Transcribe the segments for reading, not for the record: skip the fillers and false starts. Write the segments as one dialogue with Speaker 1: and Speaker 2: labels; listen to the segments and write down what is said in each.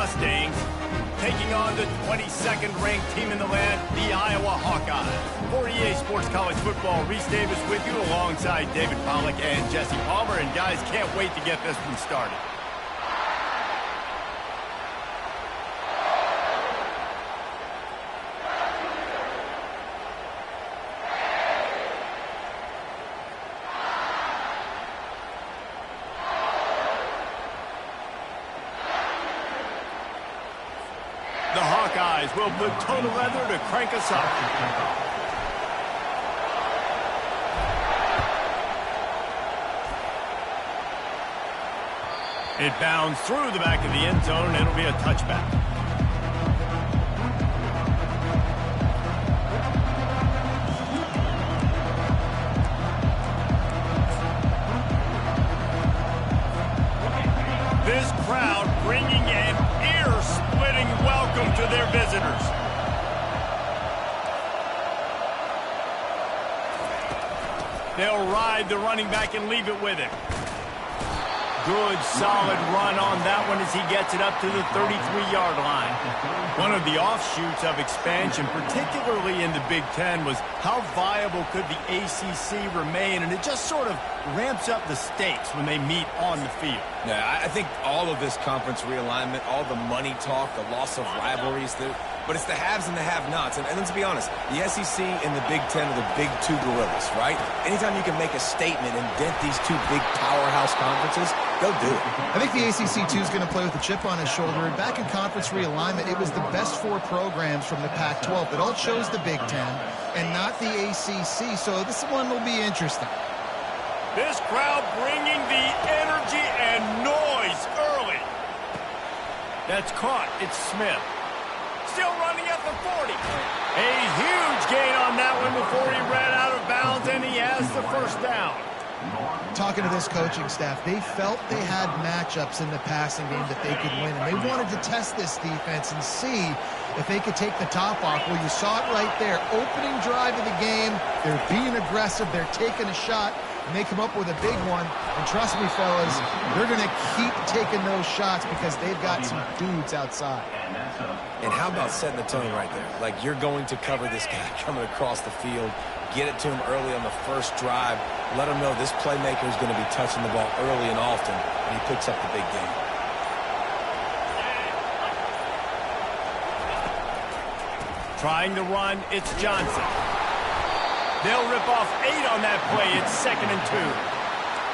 Speaker 1: Mustangs taking on the 22nd ranked team in the land, the Iowa Hawkeyes. For EA Sports College Football, Reese Davis with you alongside David Pollack and Jesse Palmer. And guys, can't wait to get this one started. The Hawkeyes will put toe to leather to crank us up. It bounds through the back of the end zone, and it'll be a touchback. This crowd bringing an ear-splitting welcome to their visitors. They'll ride the running back and leave it with him. Good, solid run on that one as he gets it up to the 33-yard line. One of the offshoots of expansion, particularly in the Big Ten, was how viable could the ACC remain, and it just sort of ramps up the stakes when they meet on the field.
Speaker 2: Yeah, I think all of this conference realignment, all the money talk, the loss of rivalries, but it's the haves and the have-nots. And let's be honest, the SEC and the Big Ten are the big two gorillas, right? Anytime you can make a statement and dent these two big powerhouse conferences, go do it.
Speaker 3: I think the ACC, too, is going to play with a chip on his shoulder. And back in conference realignment, it was the best four programs from the Pac-12 that all chose the Big Ten and not the ACC. So this one will be interesting.
Speaker 1: This crowd bringing the energy and noise early. That's caught. It's Smith. Still running at the 40. A huge gain on that one before he ran out of bounds, and he has the first down.
Speaker 3: Talking to this coaching staff, they felt they had matchups in the passing game that they could win, and they wanted to test this defense and see if they could take the top off. Well, you saw it right there. Opening drive of the game, they're being aggressive, they're taking a shot, and they come up with a big one. And trust me, fellas, they're going to keep taking those shots because they've got some dudes outside.
Speaker 2: And how about setting the tone right there? Like, you're going to cover this guy coming across the field, get it to him early on the first drive, let him know this playmaker is going to be touching the ball early and often, and he picks up the big game.
Speaker 1: Trying to run, it's Johnson. They'll rip off 8 on that play. It's 2nd and 2.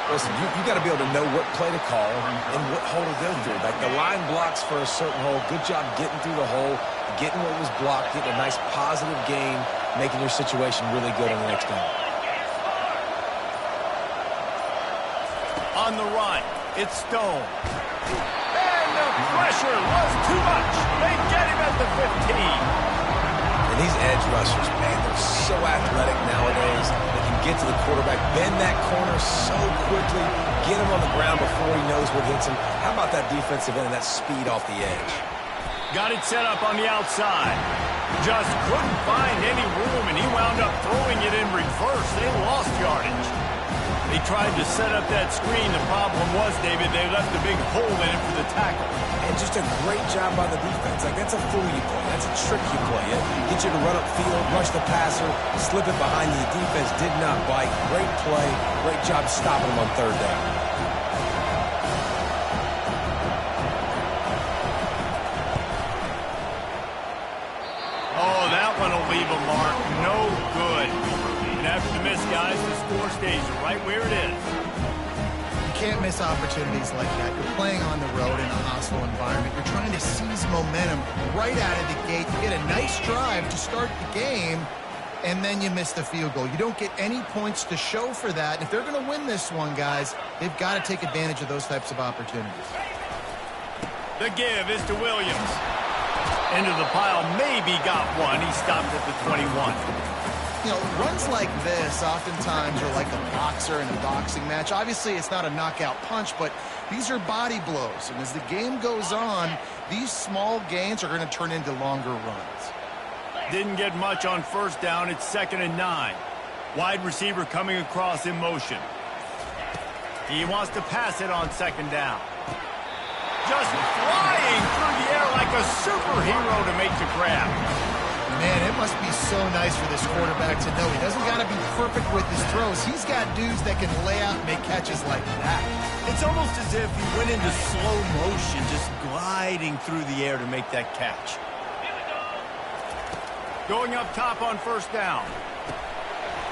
Speaker 2: Listen, you got to be able to know what play to call and what hole to go through. Like, the line blocks for a certain hole. Good job getting through the hole, getting what was blocked, getting a nice positive gain, making your situation really good on the next down.
Speaker 1: On the run, it's Stone. And the pressure was too much. They get him at the 15.
Speaker 2: And these edge rushers, man, they're so athletic nowadays. They can get to the quarterback, bend that corner so quickly, get him on the ground before he knows what hits him. How about that defensive end and that speed off the edge?
Speaker 1: Got it set up on the outside. Just couldn't find any room, and he wound up throwing it in reverse. They lost yardage. They tried to set up that screen. The problem was, David, they left a big hole in it for the tackle.
Speaker 2: And just a great job by the defense. Like, that's a fool you play. That's a trick you play. It get you to run upfield, rush the passer, slip it behind you. The defense did not bite. Great play. Great job stopping him on third down.
Speaker 1: Oh, that one will leave a mark. No good. And after the miss, guys, the score stays right where it is.
Speaker 3: You can't miss opportunities like that. You're playing on the road in a hostile environment. You're trying to seize momentum right out of the gate. You get a nice drive to start the game, and then you miss the field goal. You don't get any points to show for that. And if they're going to win this one, guys, they've got to take advantage of those types of opportunities.
Speaker 1: The give is to Williams. Into the pile, maybe got one. He stopped at the 21.
Speaker 3: You know, runs like this oftentimes are like a boxer in a boxing match. Obviously, it's not a knockout punch, but these are body blows. And as the game goes on, these small gains are going to turn into longer runs.
Speaker 1: Didn't get much on first down. It's 2nd and 9. Wide receiver coming across in motion. He wants to pass it on 2nd down. Just flying through the air superhero to make the grab.
Speaker 3: Man, it must be so nice for this quarterback to know he doesn't got to be perfect with his throws. He's got dudes that can lay out and make catches like that.
Speaker 1: It's almost as if he went into slow motion, just gliding through the air to make that catch. Going up top on first down.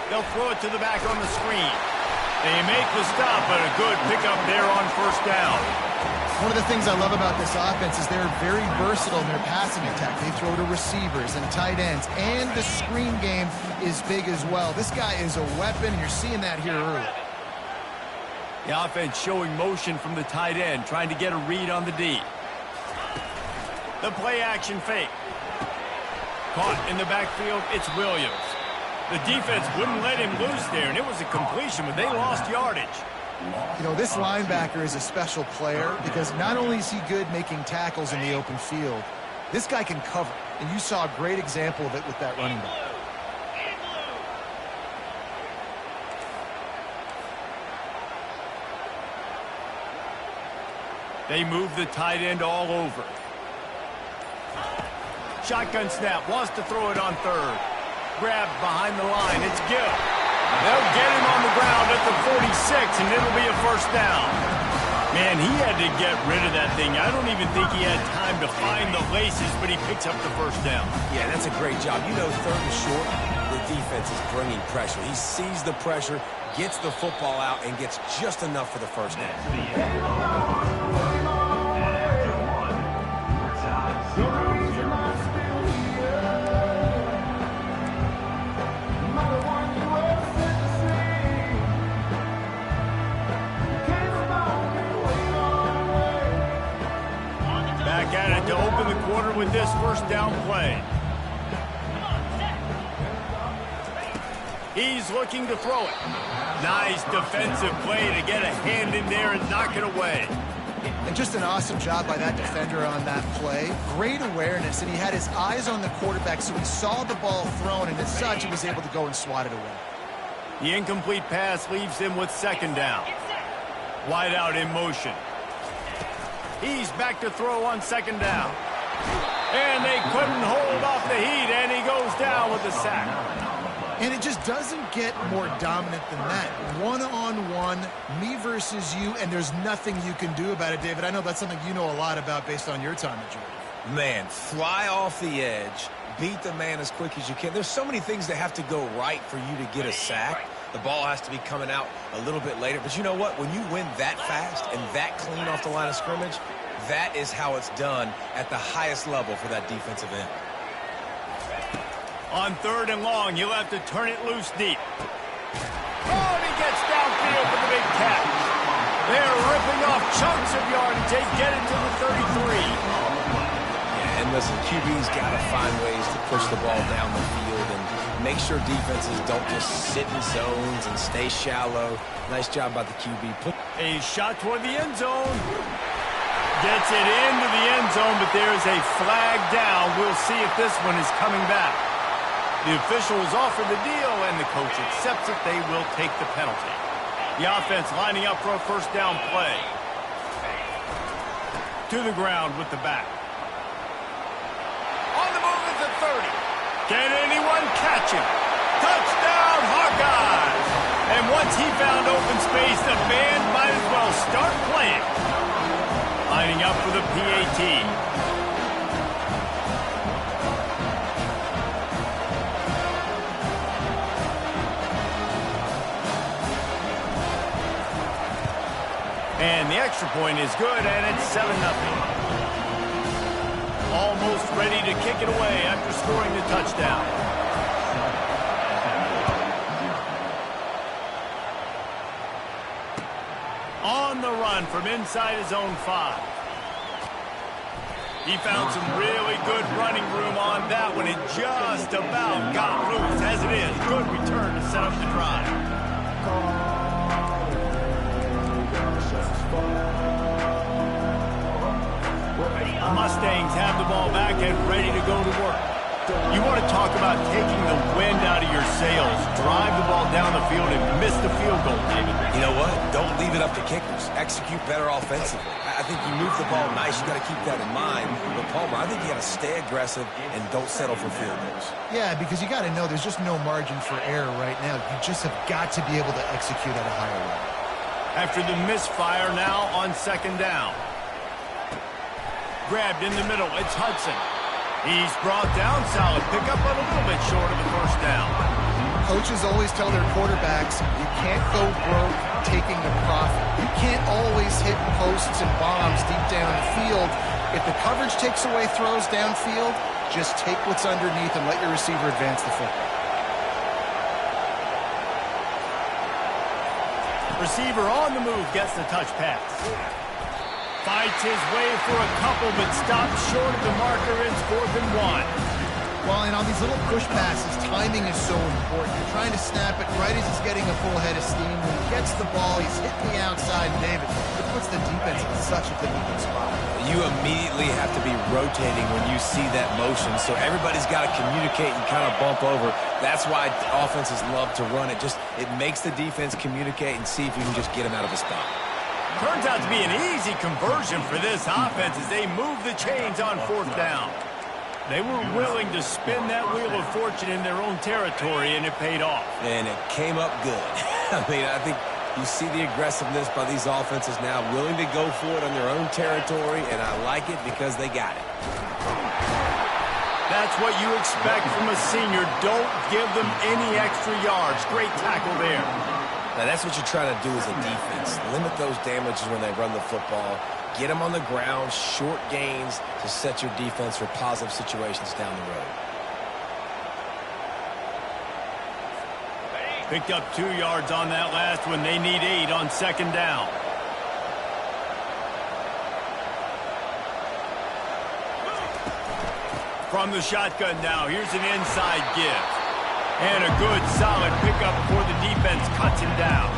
Speaker 1: They'll throw it to the back on the screen. They make the stop, but a good pickup there on first down.
Speaker 3: One of the things I love about this offense is they're very versatile in their passing attack. They throw to receivers and tight ends, and the screen game is big as well. This guy is a weapon, and you're seeing that here early.
Speaker 1: The offense showing motion from the tight end, trying to get a read on the D. The play action fake. Caught in the backfield, it's Williams. The defense wouldn't let him loose there, and it was a completion, but they lost yardage.
Speaker 3: You know, this linebacker is a special player because not only is he good making tackles in the open field, this guy can cover, and you saw a great example of it with that running back.
Speaker 1: They move the tight end all over. Shotgun snap, wants to throw it on third. Grabbed behind the line, it's Gill. They'll get him on the ground at the 46, and it'll be a first down. Man, he had to get rid of that thing. I don't even think he had time to find the laces, but he picks up the first down.
Speaker 2: Yeah, that's a great job. You know, third and short, the defense is bringing pressure. He sees the pressure, gets the football out, and gets just enough for the first down.
Speaker 1: At it to open the quarter with this first down play. He's looking to throw it. Nice defensive play to get a hand in there and knock it away.
Speaker 3: And just an awesome job by that defender on that play. Great awareness, and he had his eyes on the quarterback, so he saw the ball thrown, and as such, he was able to go and swat it away.
Speaker 1: The incomplete pass leaves him with second down. Wide out in motion. He's back to throw on second down. And they couldn't hold off the heat, and he goes down with the sack.
Speaker 3: And it just doesn't get more dominant than that. One-on-one, me versus you, and there's nothing you can do about it, David. I know that's something you know a lot about based on your time at Georgia.
Speaker 2: Man, fly off the edge, beat the man as quick as you can. There's so many things that have to go right for you to get a sack. The ball has to be coming out a little bit later. But you know what? When you win that fast and that clean off the line of scrimmage, that is how it's done at the highest level for that defensive end.
Speaker 1: On third and long, you'll have to turn it loose deep. Oh, and he gets downfield for the big catch. They're ripping off chunks of yardage. They get it to the 33.
Speaker 2: Yeah, and listen, QB's got to find ways to push the ball down the field and make sure defenses don't just sit in zones and stay shallow. Nice job by the QB.
Speaker 1: A shot toward the end zone. Gets it into the end zone, but there's a flag down. We'll see if this one is coming back. The officials offer the deal, and the coach accepts it. They will take the penalty. The offense lining up for a first down play. To the ground with the back. On the move at the 30. Can anyone catch him? Touchdown, Hawkeyes! And once he found open space, the band might as well start playing. Lining up for the PAT. And the extra point is good, and it's 7-0. Almost ready to kick it away after scoring the touchdown. On the run from inside his own 5. He found some really good running room on that one. It just about got loose. As it is, good return to set up the drive. Mustangs have the ball back and ready to go to work. You want to talk about taking the wind out of your sails. Drive the ball down the field and miss the field goal, David.
Speaker 2: You know what? Don't leave it up to kickers. Execute better offensively. I think you move the ball nice. You got to keep that in mind. But Palmer, I think you got to stay aggressive and don't settle for field goals.
Speaker 3: Yeah, because you got to know there's just no margin for error right now. You just have got to be able to execute at a higher level.
Speaker 1: After the misfire, now on second down. Grabbed in the middle. It's Hudson. He's brought down. Solid pickup, but a little bit short of the first down.
Speaker 3: Coaches always tell their quarterbacks, you can't go broke taking the profit. You can't always hit posts and bombs deep down the field. If the coverage takes away throws downfield, just take what's underneath and let your receiver advance the football.
Speaker 1: Receiver on the move, gets the touch pass. Fights his way for a couple, but stops short of the marker. It's 4th and 1.
Speaker 3: Well, and on these little push passes, timing is so important. You're trying to snap it right as he's getting a full head of steam. When he gets the ball, he's hitting the outside. David, it puts the defense in such a difficult spot.
Speaker 2: You immediately have to be rotating when you see that motion, so everybody's got to communicate and kind of bump over. That's why offenses love to run it. It makes the defense communicate and see if you can just get him out of the spot.
Speaker 1: Turns out to be an easy conversion for this offense as they move the chains on 4th down. They were willing to spin that wheel of fortune in their own territory, and it paid off.
Speaker 2: And it came up good. I think you see the aggressiveness by these offenses now, willing to go for it on their own territory, and I like it because they got it.
Speaker 1: That's what you expect from a senior. Don't give them any extra yards. Great tackle there.
Speaker 2: Now, that's what you're trying to do as a defense. Limit those damages when they run the football. Get them on the ground, short gains to set your defense for positive situations down the road.
Speaker 1: Picked up 2 yards on that last one. They need 8 on second down. From the shotgun now, here's an inside give. And a good, solid pickup before the defense cuts him down.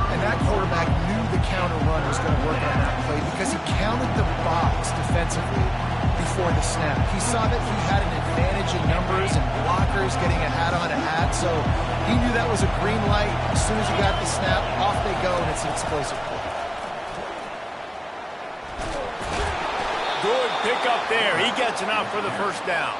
Speaker 3: And that quarterback knew the counter run was going to work on that play because he counted the box defensively before the snap. He saw that he had an advantage in numbers and blockers getting a hat on a hat, so he knew that was a green light. As soon as he got the snap, off they go, and it's an explosive play.
Speaker 1: Good pickup there. He gets enough for the first down.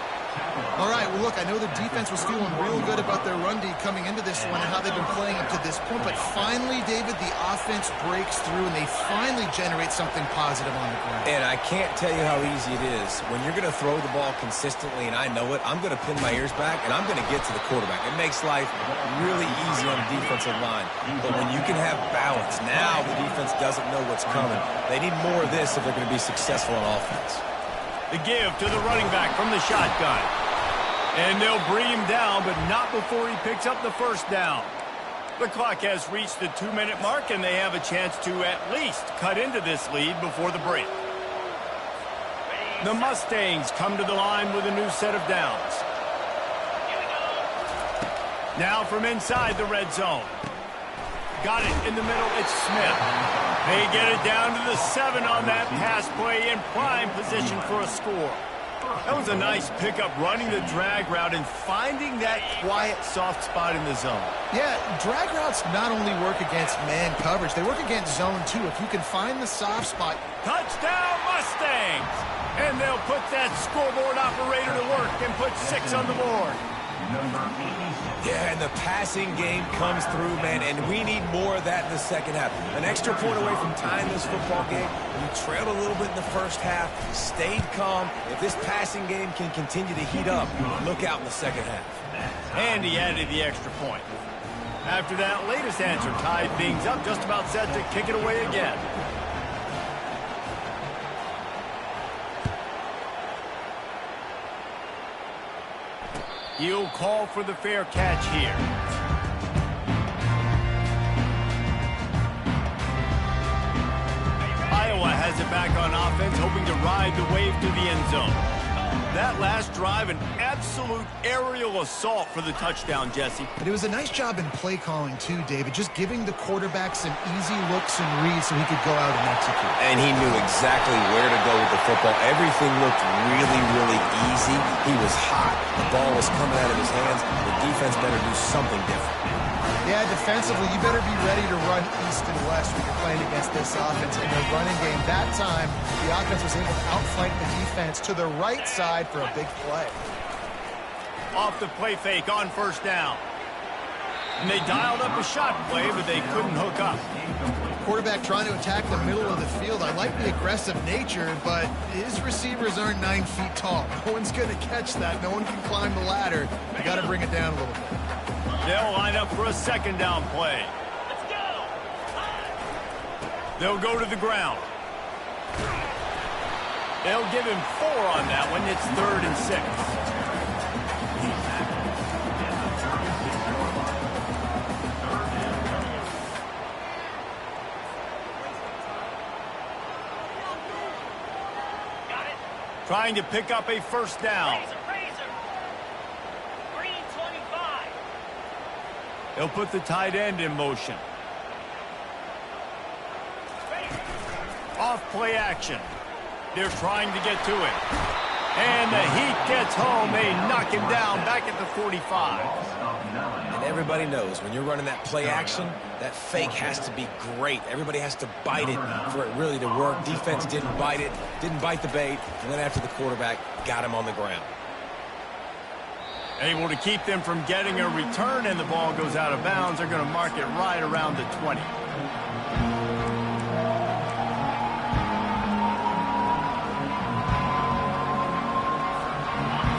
Speaker 3: All right, well, look, I know the defense was feeling real good about their run D coming into this one and how they've been playing up to this point, but finally, David, the offense breaks through, and they finally generate something positive on the ground.
Speaker 2: And I can't tell you how easy it is. When you're going to throw the ball consistently, and I know it, I'm going to pin my ears back, and I'm going to get to the quarterback. It makes life really easy on the defensive line. But when you can have balance, now the defense doesn't know what's coming. They need more of this if they're going to be successful on offense.
Speaker 1: The give to the running back from the shotgun. And they'll bring him down, but not before he picks up the first down. The clock has reached the 2-minute mark, and they have a chance to at least cut into this lead before the break. The Mustangs come to the line with a new set of downs. Now from inside the red zone. Got it in the middle. It's Smith. They get it down to the 7 on that pass play in prime position for a score. That was a nice pickup, running the drag route and finding that quiet, soft spot in the zone.
Speaker 3: Yeah, drag routes not only work against man coverage, they work against zone too. If you can find the soft spot.
Speaker 1: Touchdown, Mustangs! And they'll put that scoreboard operator to work and put 6 on the board.
Speaker 2: Yeah, and the passing game comes through, man, and we need more of that in the second half. An extra point away from tying this football game. You trailed a little bit in the first half, stayed calm. If this passing game can continue to heat up, look out in the second half.
Speaker 1: And he added the extra point. After that latest answer tied things up, just about set to kick it away again. He'll call for the fair catch here. Iowa has it back on offense, hoping to ride the wave to the end zone. That last drive, an absolute aerial assault for the touchdown, Jesse.
Speaker 3: But it was a nice job in play calling too, David, just giving the quarterback some easy looks and reads so he could go out and execute.
Speaker 2: And he knew exactly where to go with the football. Everything looked really, really easy. He was hot. The ball was coming out of his hands. The defense better do something different.
Speaker 3: Yeah, defensively, you better be ready to run east and west when you're playing against this offense in their running game. That time, the offense was able to outflank the defense to the right side for a big play.
Speaker 1: Off the play fake on first down. And they dialed up a shot play, but they couldn't hook up.
Speaker 3: Quarterback trying to attack the middle of the field. I like the aggressive nature, but his receivers aren't 9 feet tall. No one's going to catch that. No one can climb the ladder. You got to bring it down a little bit.
Speaker 1: They'll line up for a second down play. Let's go. They'll go to the ground. They'll give him 4 on that one. It's 3rd and 6. Trying to pick up a first down. They'll put the tight end in motion. Off play action. They're trying to get to it. And the heat gets home. They knock him down back at the 45.
Speaker 2: And everybody knows when you're running that play action, that fake has to be great. Everybody has to bite it for it really to work. Defense didn't bite it, didn't bite the bait, and then after the quarterback got him on the ground.
Speaker 1: Able to keep them from getting a return, and the ball goes out of bounds. They're going to mark it right around the 20.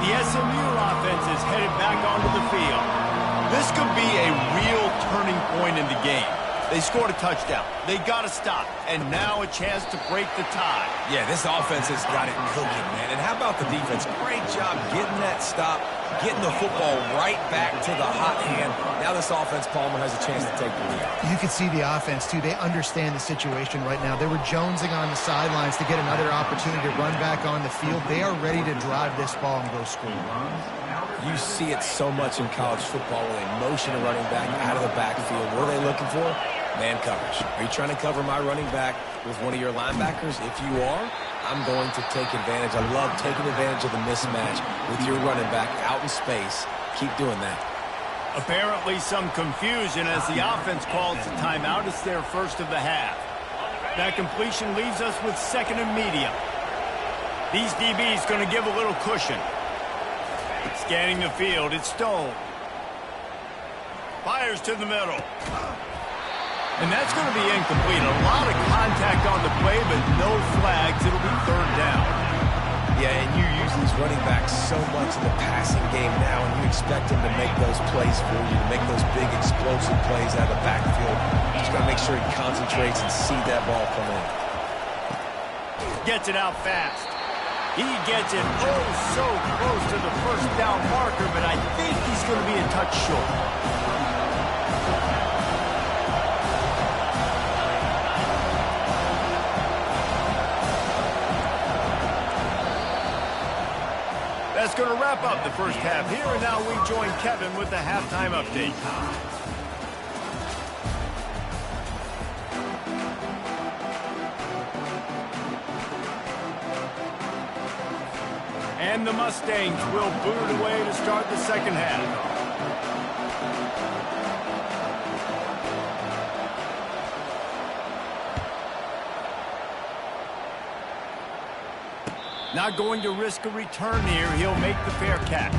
Speaker 1: The SMU offense is headed back onto the field. This could be a real turning point in the game. They scored a touchdown. They got to stop. And now a chance to break the tie.
Speaker 2: Yeah, this offense has got it cooking, man. And how about the defense? Great job getting that stop, getting the football right back to the hot hand. Now this offense, Palmer, has a chance to take the lead.
Speaker 3: You can see the offense, too. They understand the situation right now. They were jonesing on the sidelines to get another opportunity to run back on the field. They are ready to drive this ball and go score.
Speaker 2: You see it so much in college football when they motion a running back out of the backfield. What are they looking for? Man coverage. Are you trying to cover my running back with one of your linebackers? If you are, I'm going to take advantage. I love taking advantage of the mismatch with your running back out in space. Keep doing that.
Speaker 1: Apparently some confusion as the offense calls the timeout. It's their first of the half. That completion leaves us with 2nd and medium. These DBs going to give a little cushion. Scanning the field, it's Stone. Fires to the middle. And that's going to be incomplete. A lot of contact on the play, but no flags. It'll be 3rd down.
Speaker 2: Yeah, and you use these running backs so much in the passing game now, and you expect them to make those plays for you, to make those big explosive plays out of the backfield. Just got to make sure he concentrates and see that ball come in.
Speaker 1: Gets it out fast. He gets it so close to the first down marker, but I think he's going to be a touch short. That's going to wrap up the first half here, and now we join Kevin with the halftime update. And the Mustangs will boot it away to start the second half. Not going to risk a return here. He'll make the fair catch.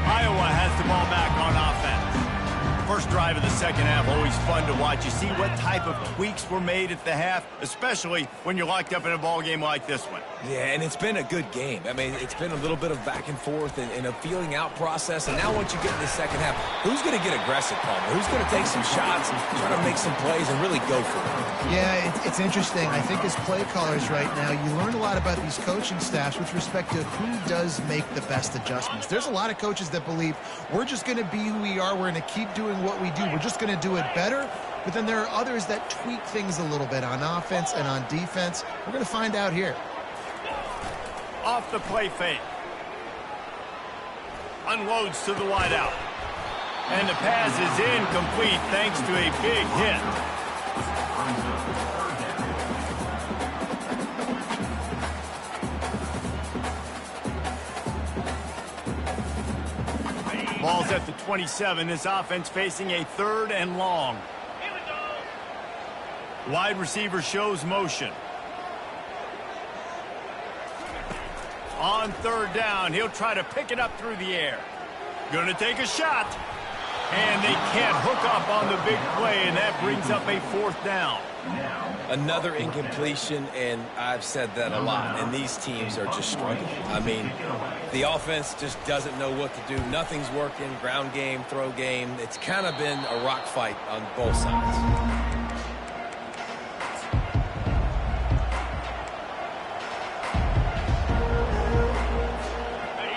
Speaker 1: Iowa has the ball back on offense. First drive of the second half, always fun to watch. You see what type of tweaks were made at the half, especially when you're locked up in a ball game like this one.
Speaker 2: Yeah, and it's been a good game. I mean, it's been a little bit of back and forth and a feeling out process. And now once you get in the second half, who's going to get aggressive, Palmer? Who's going to take some shots and try to make some plays and really go for it?
Speaker 3: Yeah, it's interesting. I think as play callers right now, you learn a lot about these coaching staffs with respect to who does make the best adjustments. There's a lot of coaches that believe we're just going to be who we are. We're going to keep doing doing what we do. We're just going to do it better. But then there are others that tweak things a little bit on offense and on defense. We're going to find out here.
Speaker 1: Off the play fake. Unloads to the wideout. And the pass is incomplete thanks to a big hit. Ball's at the 27. This offense facing a 3rd and long. Wide receiver shows motion. On 3rd down, he'll try to pick it up through the air. Gonna take a shot. And they can't hook up on the big play, and that brings up a 4th down.
Speaker 2: Another incompletion, and I've said that a lot, and these teams are just struggling. I mean, the offense just doesn't know what to do. Nothing's working, ground game, throw game. It's kind of been a rock fight on both sides.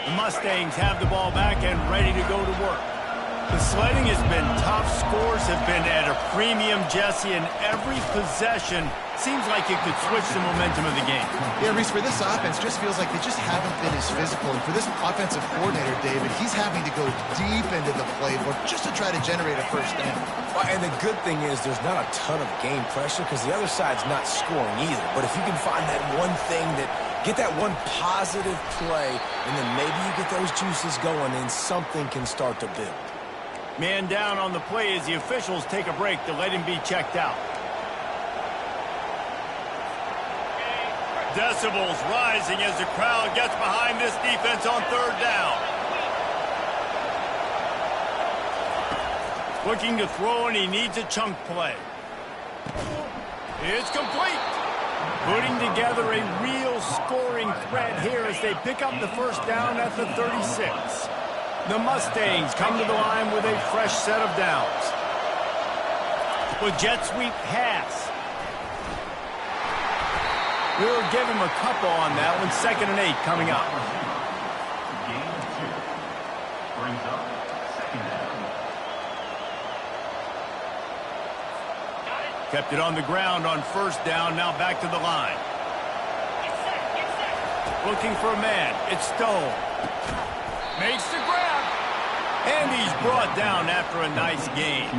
Speaker 1: The Mustangs have the ball back and ready to go to work. The sledding has been tough. Scores have been at a premium, Jesse, and every possession seems like it could switch the momentum of the game.
Speaker 3: Yeah, Reese, for this offense, just feels like they just haven't been as physical. And for this offensive coordinator, David, he's having to go deep into the playbook just to try to generate a 1st down.
Speaker 2: Well, and the good thing is there's not a ton of game pressure because the other side's not scoring either. But if you can find that one thing get that one positive play, and then maybe you get those juices going and something can start to build.
Speaker 1: Man down on the play as the officials take a break to let him be checked out. Decibels rising as the crowd gets behind this defense on 3rd down. Looking to throw, and he needs a chunk play. It's complete. Putting together a real scoring threat here as they pick up the 1st down at the 36. The Mustangs come to the line with a fresh set of downs. With jet sweep pass. We'll give him a couple on that one. 2nd and 8 coming up. Kept it on the ground on 1st down. Now back to the line. Looking for a man. It's Stone. Makes the grab. And he's brought down after a nice gain.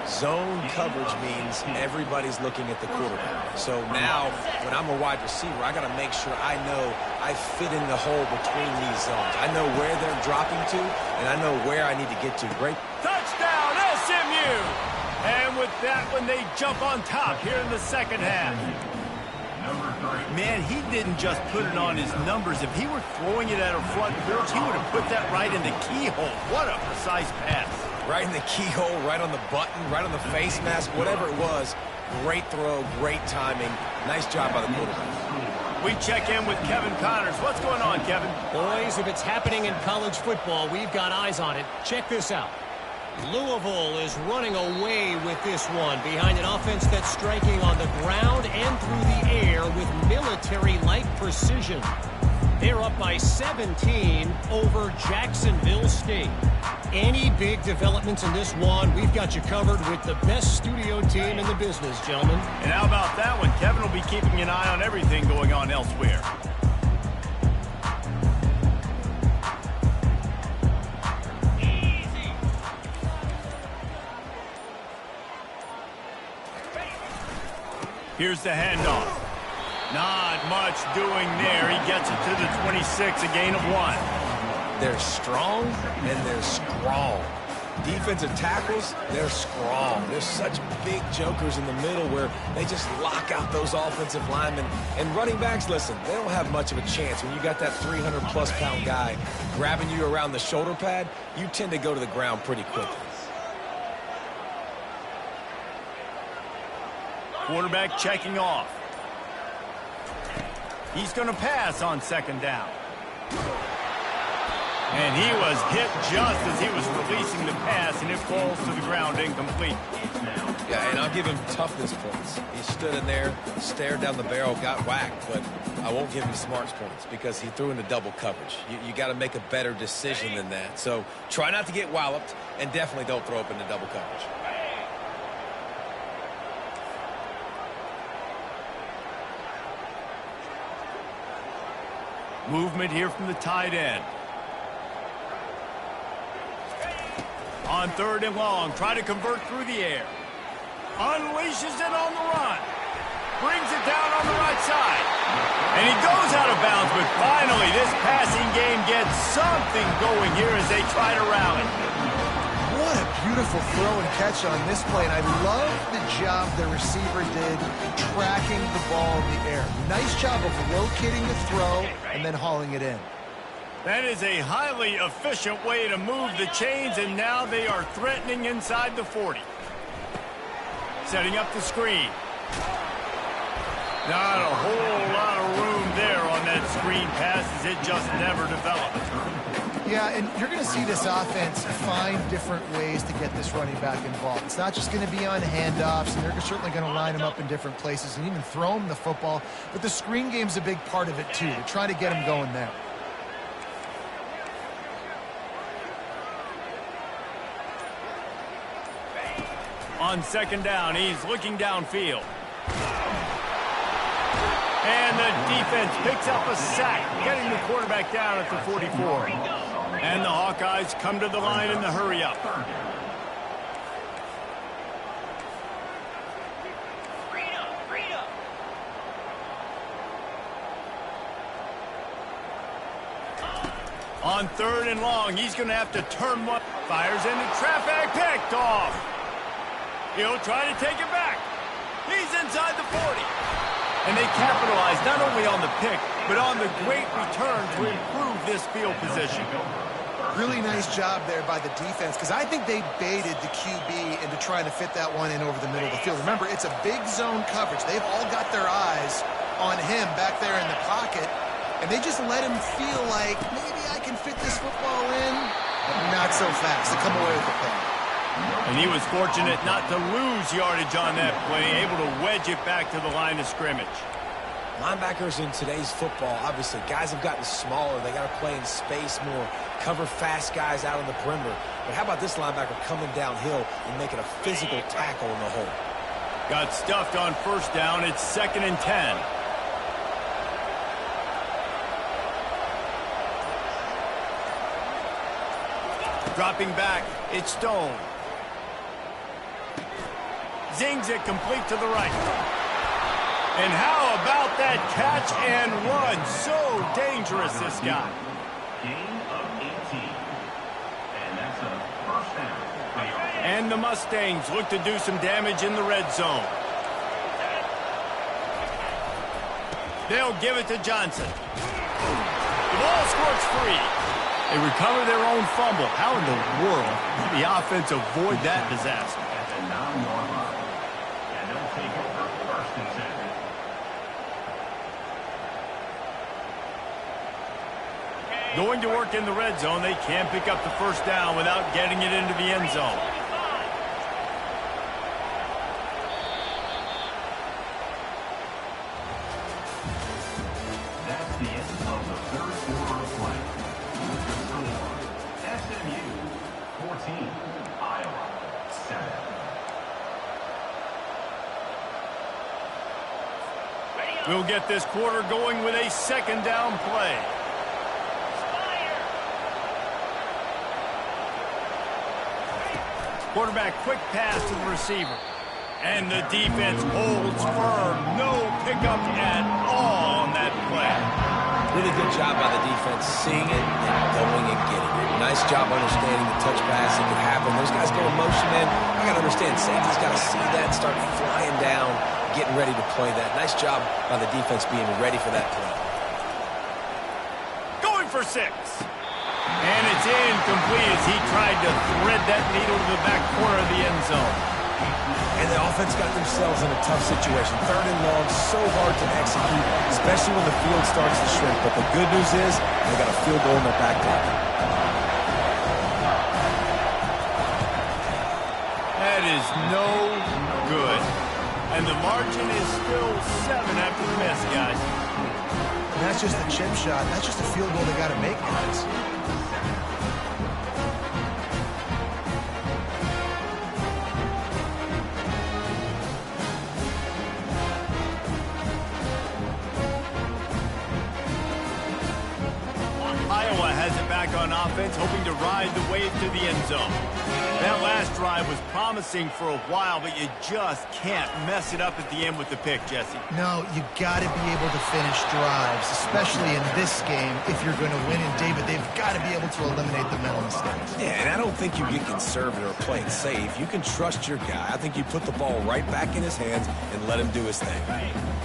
Speaker 2: Zone coverage means everybody's looking at the quarterback. So now, when I'm a wide receiver, I got to make sure I know I fit in the hole between these zones. I know where they're dropping to, and I know where I need to get to. Great.
Speaker 1: Touchdown, SMU! And with that one, they jump on top here in the 2nd half. Man, he didn't just put it on his numbers. If he were throwing it at a front porch, he would have put that right in the keyhole. What a precise pass.
Speaker 2: Right in the keyhole, right on the button, right on the face mask, whatever it was. Great throw, great timing. Nice job by the quarterback.
Speaker 1: We check in with Kevin Connors. What's going on, Kevin?
Speaker 4: Boys, if it's happening in college football, we've got eyes on it. Check this out. Louisville is running away with this one behind an offense that's striking on the ground and through the air with military-like precision. They're up by 17 over Jacksonville State. Any big developments in this one, we've got you covered with the best studio team in the business, gentlemen.
Speaker 1: And how about that one? Kevin will be keeping an eye on everything going on elsewhere. Here's the handoff. Not much doing there. He gets it to the 26, a gain of 1.
Speaker 2: They're strong and they're strong. Defensive tackles, they're strong. There's such big jokers in the middle where they just lock out those offensive linemen. And running backs, listen, they don't have much of a chance. When you got that 300-plus pound guy grabbing you around the shoulder pad, you tend to go to the ground pretty quickly.
Speaker 1: Quarterback checking off. He's going to pass on 2nd down. And he was hit just as he was releasing the pass, and it falls to the ground incomplete.
Speaker 2: Yeah, and I'll give him toughness points. He stood in there, stared down the barrel, got whacked, but I won't give him smarts points because he threw into double coverage. You got to make a better decision than that. So try not to get walloped, and definitely don't throw up into double coverage.
Speaker 1: Movement here from the tight end. On 3rd and long, try to convert through the air. Unleashes it on the run. Brings it down on the right side. And he goes out of bounds, but finally this passing game gets something going here as they try to rally.
Speaker 3: What a beautiful throw and catch on this play, and I love the job the receiver did tracking the ball in the air. Nice job of locating the throw and then hauling it in.
Speaker 1: That is a highly efficient way to move the chains, and now they are threatening inside the 40. Setting up the screen. Not a whole lot of room there on that screen pass as it just never developed.
Speaker 3: Yeah, and you're going to see this offense find different ways to get this running back involved. It's not just going to be on handoffs, and they're certainly going to line him up in different places and even throw him the football. But the screen game's a big part of it, too. They're trying to get him going there.
Speaker 1: On 2nd down, he's looking downfield. And the defense picks up a sack, getting the quarterback down at the 44. And the Hawkeyes come to the line in the hurry-up. On 3rd and long, he's going to have to turn one. Fires into traffic, picked off. He'll try to take it back. He's inside the 40. And they capitalize not only on the pick, but on the great return to improve this field position.
Speaker 3: Really nice job there by the defense, because I think they baited the QB into trying to fit that one in over the middle of the field. Remember, it's a big zone coverage. They've all got their eyes on him back there in the pocket, and they just let him feel like, maybe I can fit this football in. Not so fast. They come away with the play.
Speaker 1: And he was fortunate not to lose yardage on that play, able to wedge it back to the line of scrimmage.
Speaker 2: Linebackers in today's football, obviously, guys have gotten smaller. They got to play in space more, cover fast guys out on the perimeter. But how about this linebacker coming downhill and making a physical tackle in the hole?
Speaker 1: Got stuffed on 1st down. It's 2nd and 10. Dropping back, it's Stone. Zings it complete to the right. And how about that catch and run? So dangerous, this guy.
Speaker 5: Gain of 18. And that's a 1st down.
Speaker 1: And the Mustangs look to do some damage in the red zone. They'll give it to Johnson. The ball squirts free. They recover their own fumble. How in the world did the offense avoid that disaster?
Speaker 5: At the 9-yard line. And they'll take over 1st and 10.
Speaker 1: Going to work in the red zone, they can't pick up the 1st down without getting it into the end zone.
Speaker 5: That's the end of the 3rd quarter of play. SMU 14, Iowa 7.
Speaker 1: We'll get this quarter going with a 2nd down play. Quarterback quick pass to the receiver. And the defense holds firm. No pickup at all on that play.
Speaker 2: Really good job by the defense seeing it and going and getting it. Nice job understanding the touch pass that could happen. Those guys go in motion, man. I got to understand, safety's got to see that, start flying down, getting ready to play that. Nice job by the defense being ready for that play.
Speaker 1: Going for 6. And it's incomplete as he tried to thread that needle to the back corner of the end zone.
Speaker 2: And the offense got themselves in a tough situation. 3rd and long, so hard to execute, especially when the field starts to shrink. But the good news is they got a field goal in their back pocket.
Speaker 1: That is no good. And the margin is still 7 after the miss, guys.
Speaker 3: And that's just a chip shot. That's just a field goal they got to make, guys.
Speaker 1: Iowa has it back on offense, hoping to ride the wave to the end zone. That last drive was promising for a while, but you just can't mess it up at the end with the pick, Jesse.
Speaker 3: No, you got to be able to finish drives, especially in this game if you're going to win. And, David, they've got to be able to eliminate the mental mistakes.
Speaker 2: Yeah, and I don't think you get conservative or play it safe. You can trust your guy. I think you put the ball right back in his hands and let him do his thing.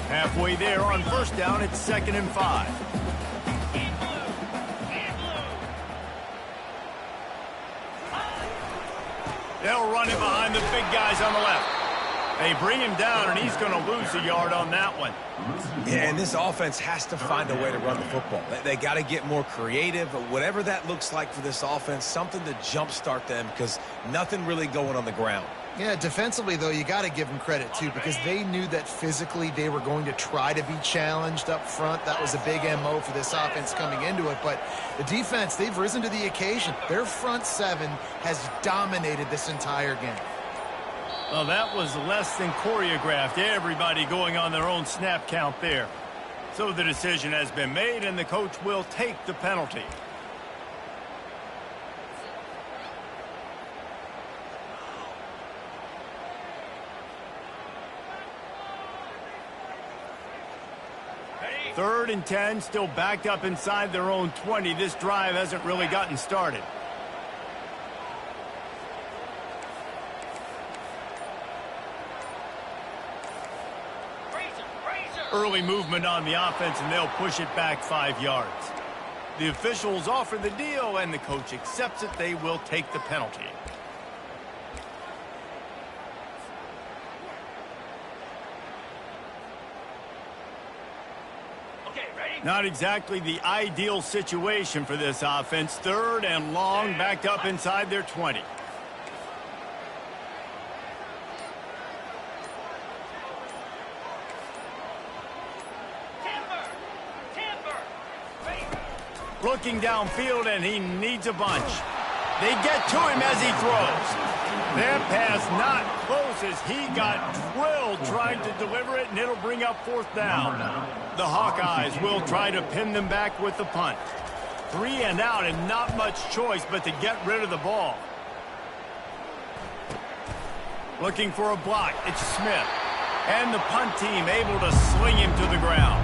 Speaker 1: Halfway there on first down, it's 2nd and 5. They'll run it behind the big guys on the left. They bring him down, and he's going to lose a yard on that one.
Speaker 2: Yeah, and this offense has to find a way to run the football. They got to get more creative, but whatever that looks like for this offense, something to jumpstart them because nothing really going on the ground.
Speaker 3: Yeah, defensively, though, you got to give them credit, too, because they knew that physically they were going to try to be challenged up front. That was a big MO for this offense coming into it. But the defense, they've risen to the occasion. Their front seven has dominated this entire game.
Speaker 1: Well, that was less than choreographed. Everybody going on their own snap count there. So the decision has been made, and the coach will take the penalty. Third and 10, still backed up inside their own 20. This drive hasn't really gotten started. Early movement on the offense, and they'll push it back 5 yards. The officials offer the deal, and the coach accepts it. They will take the penalty. Not exactly the ideal situation for this offense. 3rd and long, backed up inside their 20. Looking downfield, and he needs a bunch. They get to him as he throws. That pass not close as he got drilled trying to deliver it, and it'll bring up 4th down. The Hawkeyes will try to pin them back with the punt. 3 and out, and not much choice but to get rid of the ball. Looking for a block. It's Smith. And the punt team able to sling him to the ground.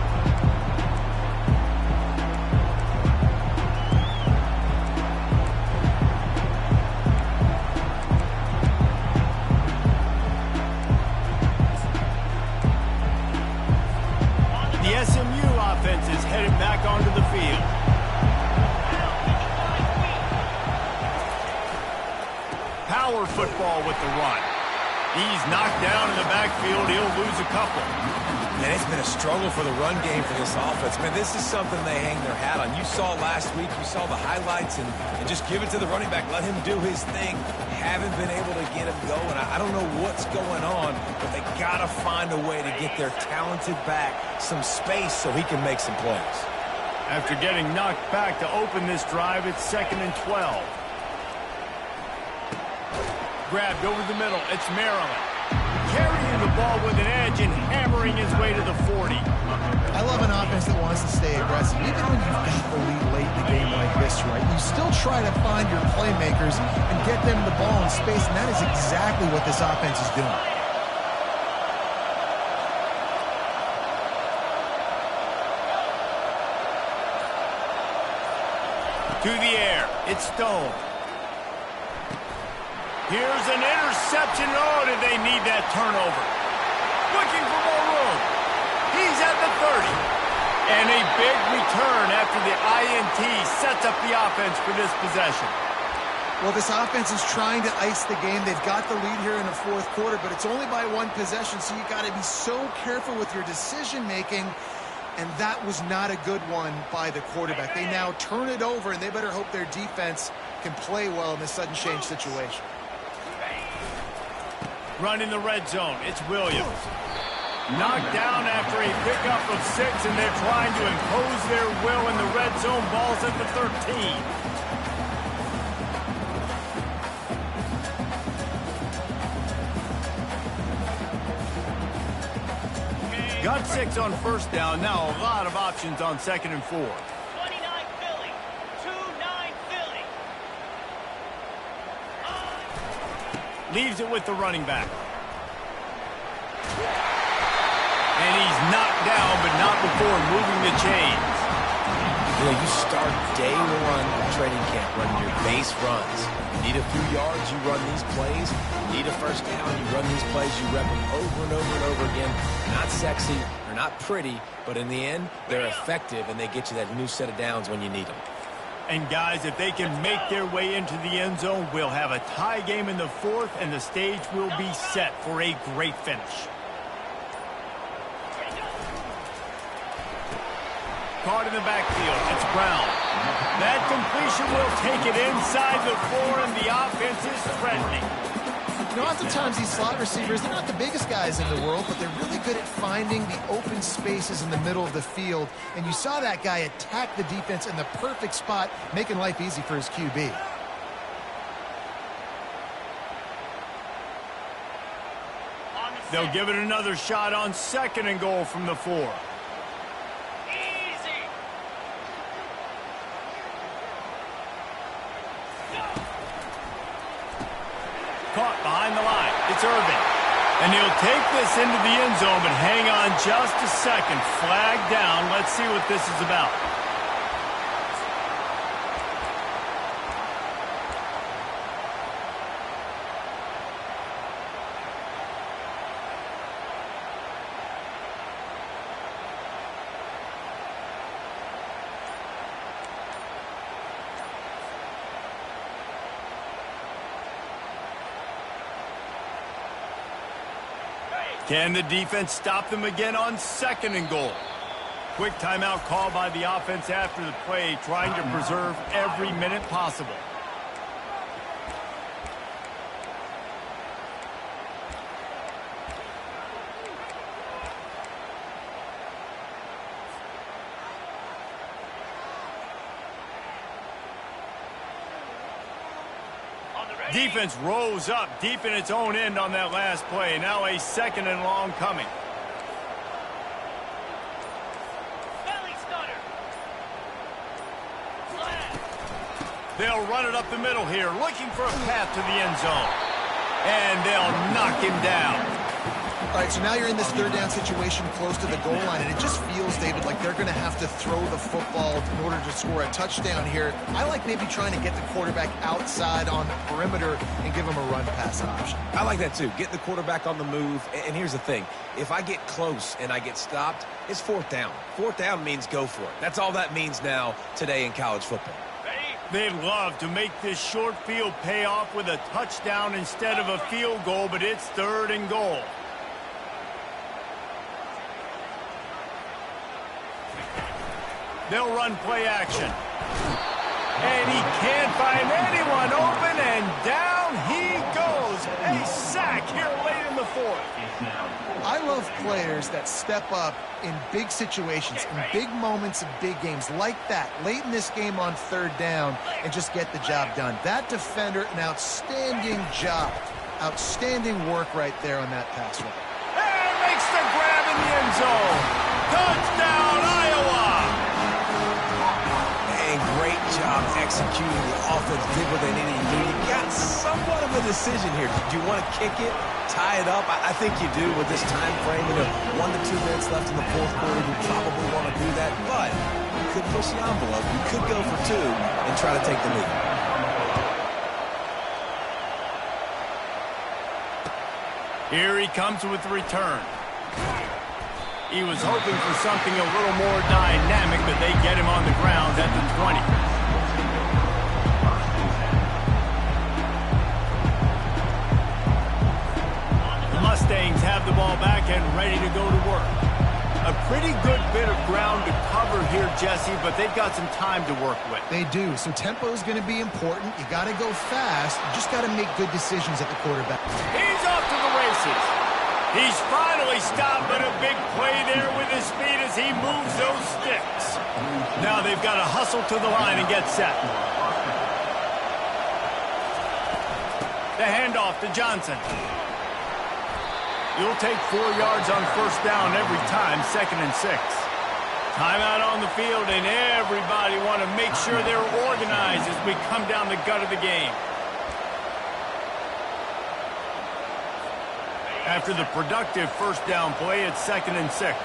Speaker 1: The SMU offense is headed back onto the field. Power football with the run. He's knocked down in the backfield. He'll lose a couple.
Speaker 2: Man, it's been a struggle for the run game for this offense. Man, this is something they hang their hat on. You saw last week, you saw the highlights, and just give it to the running back. Let him do his thing. Haven't been able to get him going. I don't know what's going on, but they got to find a way to get their talented back some space so he can make some plays.
Speaker 1: After getting knocked back to open this drive, it's 2nd and 12. Grabbed over the middle. It's Maryland. Carrying the ball with an edge and hammering his way to the 40.
Speaker 3: I love an offense that wants to stay aggressive. Even when you've got the lead late in the game like this, right? You still try to find your playmakers and get them the ball in space, and that is exactly what this offense is doing.
Speaker 1: To the air. It's Stone. Here's an interception. Oh, did they need that turnover? Looking for more room. He's at the 30. And a big return after the INT sets up the offense for this possession.
Speaker 3: Well, this offense is trying to ice the game. They've got the lead here in the 4th quarter, but it's only by 1 possession, so you got to be so careful with your decision-making. And that was not a good one by the quarterback. They now turn it over, and they better hope their defense can play well in this sudden change situation.
Speaker 1: Running the red zone, it's Williams. Knocked down after a pickup of 6, and they're trying to impose their will in the red zone. Ball's at the 13. Got 6 on first down. Now a lot of options on 2nd and 4.
Speaker 6: 29 Philly. 2-9 Philly.
Speaker 1: Leaves it with the running back. And he's knocked down, but not before moving the chains.
Speaker 2: You know, you start day one of training camp running your base runs. You need a few yards, you run these plays. You need a first down, you run these plays. You rep them over and over and over again. Not sexy, they're not pretty, but in the end, they're effective, and they get you that new set of downs when you need them.
Speaker 1: And guys, if they can make their way into the end zone, we'll have a tie game in the 4th, and the stage will be set for a great finish. Caught in the backfield, it's Brown. That completion will take it inside the 4, and the offense is threatening.
Speaker 3: You know, oftentimes these slot receivers, they're not the biggest guys in the world, but they're really good at finding the open spaces in the middle of the field. And you saw that guy attack the defense in the perfect spot, making life easy for his QB.
Speaker 1: They'll give it another shot on 2nd and goal from the 4. Caught behind the line. It's Irvin. And he'll take this into the end zone, but hang on just a second. Flag down. Let's see what this is about. Can the defense stop them again on 2nd and goal? Quick timeout call by the offense after the play, trying to preserve every minute possible. Defense rose up deep in its own end on that last play. Now a 2nd and long coming. They'll run it up the middle here, looking for a path to the end zone. And they'll knock him down.
Speaker 3: All right, so now you're in this 3rd down situation close to the goal line, and it just feels, David, like they're going to have to throw the football in order to score a touchdown here. I like maybe trying to get the quarterback outside on the perimeter and give him a run-pass option.
Speaker 2: I like that too. Get the quarterback on the move. And here's the thing. If I get close and I get stopped, it's 4th down. 4th down means go for it. That's all that means now today in college football.
Speaker 1: They'd love to make this short field pay off with a touchdown instead of a field goal, but it's 3rd and goal. They'll run play action. And he can't find anyone open, and down he goes. A sack here late in the 4th.
Speaker 3: I love players that step up in big situations, in big moments of big games like that, late in this game on 3rd down, and just get the job done. That defender, an outstanding job. Outstanding work right there on that pass run.
Speaker 1: And makes the grab in the end zone. Touchdown, Iowa!
Speaker 2: And great job executing. The offense did what they needed to do. You got somewhat of a decision here. Do you want to kick it, tie it up? I think you do with this time frame. 1 to 2 minutes left in the 4th quarter. You probably want to do that, but you could push the envelope. You could go for 2 and try to take the lead.
Speaker 1: Here he comes with the return. He was hoping for something a little more dynamic, but they get him on the ground at the 20. The Mustangs have the ball back and ready to go to work. A pretty good bit of ground to cover here, Jesse, but they've got some time to work with.
Speaker 3: They do. So tempo is going to be important. You got to go fast. You just got to make good decisions at the quarterback.
Speaker 1: He's off to the races. He's finally stopped, but a big play there with his speed as he moves those sticks. Now they've got to hustle to the line and get set. The handoff to Johnson. You'll take 4 yards on first down every time, 2nd and 6. Timeout on the field, and everybody want to make sure they're organized as we come down the gut of the game. After the productive first down play, it's 2nd and 6.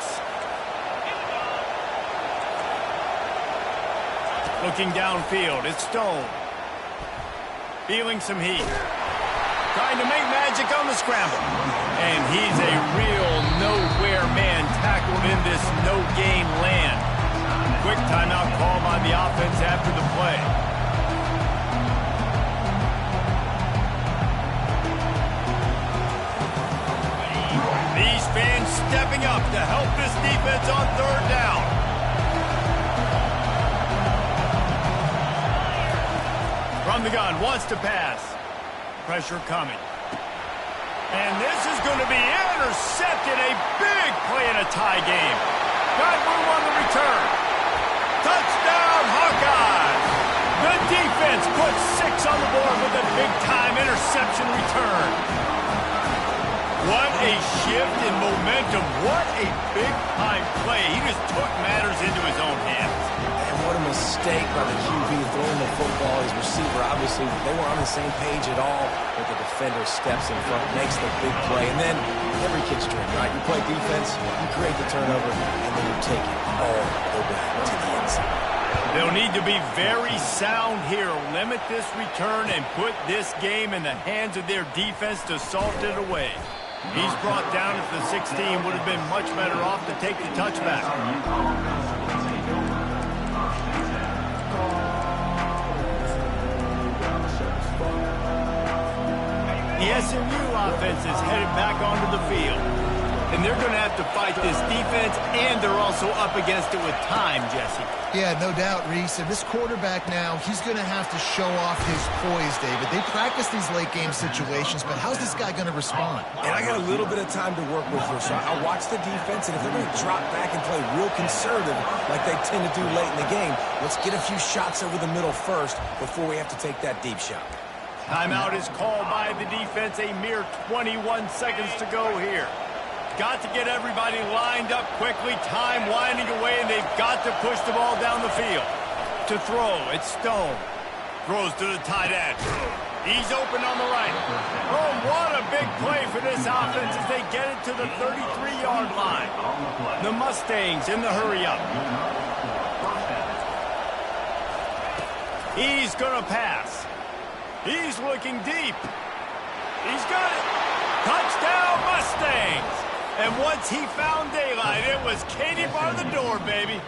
Speaker 1: Looking downfield, it's Stone. Feeling some heat. Trying to make magic on the scramble. And he's a real nowhere man tackled in this no-gain land. Quick timeout call by the offense after the play. These fans stepping up to help this defense on 3rd down. From the gun, wants to pass. Pressure coming. And this is going to be intercepted. A big play in a tie game. Got room on the return. Touchdown, Hawkeyes! The defense puts 6 on the board with a big-time interception return. What a shift in momentum. What a big-time play. He just took matters into his own hands.
Speaker 2: And what a mistake by the QB throwing the football. His receiver, obviously, they weren't on the same page at all. But the defender steps in front, makes the big play. And then every kid's dream, right? You play defense, you create the turnover, and then you take it all the way to the inside.
Speaker 1: They'll need to be very sound here. Limit this return and put this game in the hands of their defense to salt it away. He's brought down at the 16. Would have been much better off to take the touchback. The SMU offense is headed back onto the field. And they're going to have to fight this defense, and they're also up against it with time, Jesse.
Speaker 3: Yeah, no doubt, Reese. And this quarterback now, he's going to have to show off his poise, David. They practice these late-game situations, but how's this guy going to respond?
Speaker 2: And I got a little bit of time to work with here, so I watch the defense, and if they're going to drop back and play real conservative like they tend to do late in the game, let's get a few shots over the middle first before we have to take that deep shot.
Speaker 1: Timeout is called by the defense. A mere 21 seconds to go here. Got to get everybody lined up quickly. Time winding away, and they've got to push the ball down the field. To throw, it's Stone. Throws to the tight end. He's open on the right. Oh, what a big play for this offense as they get it to the 33-yard line. The Mustangs in the hurry-up. He's going to pass. He's looking deep. He's got it. Touchdown, Mustangs. And once he found daylight, it was Katie bar the door, baby.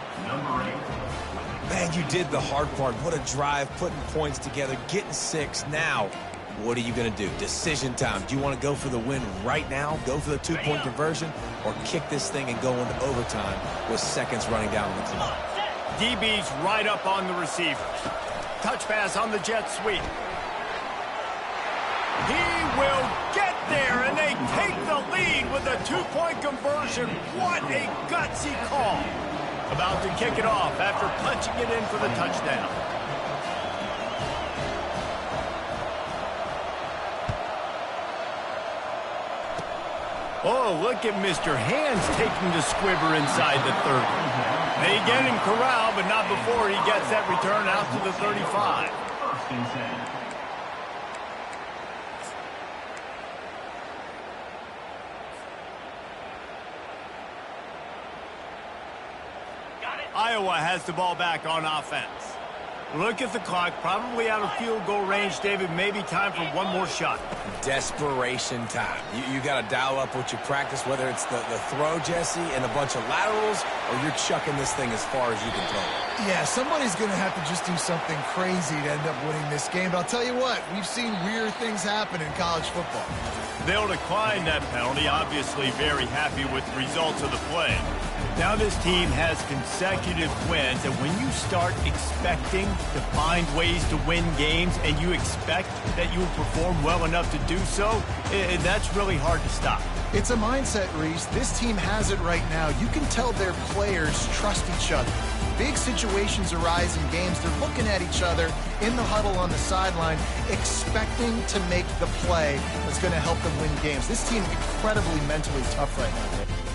Speaker 2: Man, you did the hard part. What a drive, putting points together, getting 6. Now, what are you going to do? Decision time. Do you want to go for the win right now, go for the 2-point conversion, or kick this thing and go into overtime with seconds running down the clock?
Speaker 1: DB's right up on the receivers. Touch pass on the jet sweep. He will get there, and they take the lead with a 2-point conversion. What a gutsy call. About to kick it off after punching it in for the touchdown. Oh, look at Mr. Hands taking the squibber inside the 30. They get him corralled, but not before he gets that return out to the 35. Iowa has the ball back on offense. Look at the clock, probably out of field goal range, David. Maybe time for one more shot.
Speaker 2: Desperation time. You got to dial up what you practice, whether it's the throw, Jesse, and a bunch of laterals, or you're chucking this thing as far as you can throw it.
Speaker 3: Yeah, somebody's going to have to just do something crazy to end up winning this game. But I'll tell you what, we've seen weird things happen in college football.
Speaker 1: They'll decline that penalty, obviously very happy with the results of the play. Now this team has consecutive wins, and when you start expecting to find ways to win games, and you expect that you will perform well enough to do so, that's really hard to stop.
Speaker 3: It's a mindset, Reese. This team has it right now. You can tell their players trust each other. Big situations arise in games. They're looking at each other in the huddle on the sideline, expecting to make the play that's going to help them win games. This team incredibly mentally tough right now.